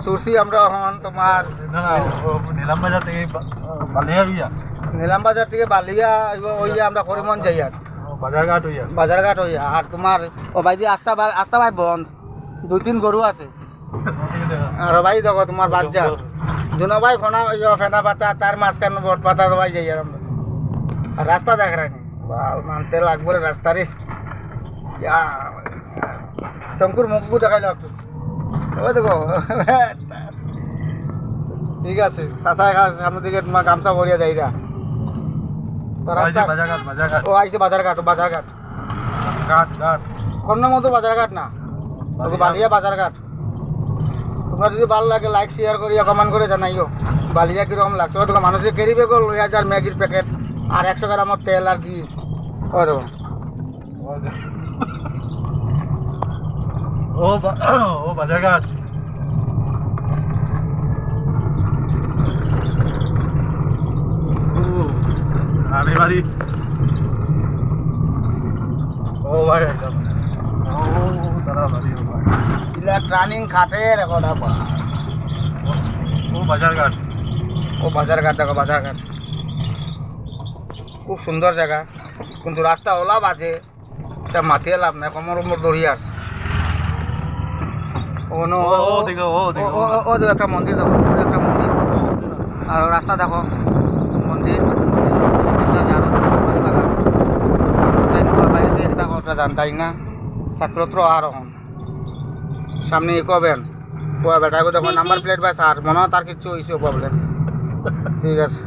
চুরছি আমরা এখন তোমার নিলাম বাজার থেকে বালিয়া গিয়া নিলাম বাজার থেকে বালিয়া হইয়া আমরা করিমন যাই আর বাজারঘাট হইয়া বাজারঘাট হইয়া আর তোমার ও ভাই দিয়ে আস্তা ভাই বন্ধ 2-3 গরু আছে আর ভাই দেখো তোমার বাচ্চা দুনো ভাই ফেনা পাতা তার মাঝখান বট পাতা ভাই যাই আর আমরা আর রাস্তা দেখ রাখি মানতে লাগবো রে রাস্তা রে শঙ্কুর মুখু দেখাইলো একটু ও দেখো ঠিক আছে চাষা সামনের দিকে তোমার গামছা ভরিয়া যাইরা তো রাস্তা বাজারঘাট ও আইছে বাজারঘাট ঘাট কোন মতো বাজারঘাট না বালিয়া বাজারঘাট তোমরা যদি ভালো লাগে লাইক শেয়ার করিয়া কমেন্ট করে জানাইও বালিয়া কিরকম লাগছে ও দেখো মানুষের ক্যারি ব্যাগও লই হাজার ম্যাগির প্যাকেট আর 100 গ্রামের তেল আর কি ও দেখো ও বাজারঘাট রানী বাড়ি ও ভাই ও তারা বাড়ি ইলা ট্রানিং খাটে দেখো না ও বাজারঘাট দেখো বাজারঘাট খুব সুন্দর জায়গা কিন্তু রাস্তা ওলা বাজে এটা মাথিয়ে লাভ নাই কমর দৌড়িয়ে আসছে ও দেখো একটা মন্দির দেখো একটা মন্দির আর রাস্তা দেখো মন্দির বাইরে থেকে দেখো ওটা জানতাই না ছাত্রত্র আর এখন সামনে কবেন বেটাকে দেখো নাম্বার প্লেট বা স্যার মনে হয় তার কিছু হয়েছে প্রবলেম ঠিক আছে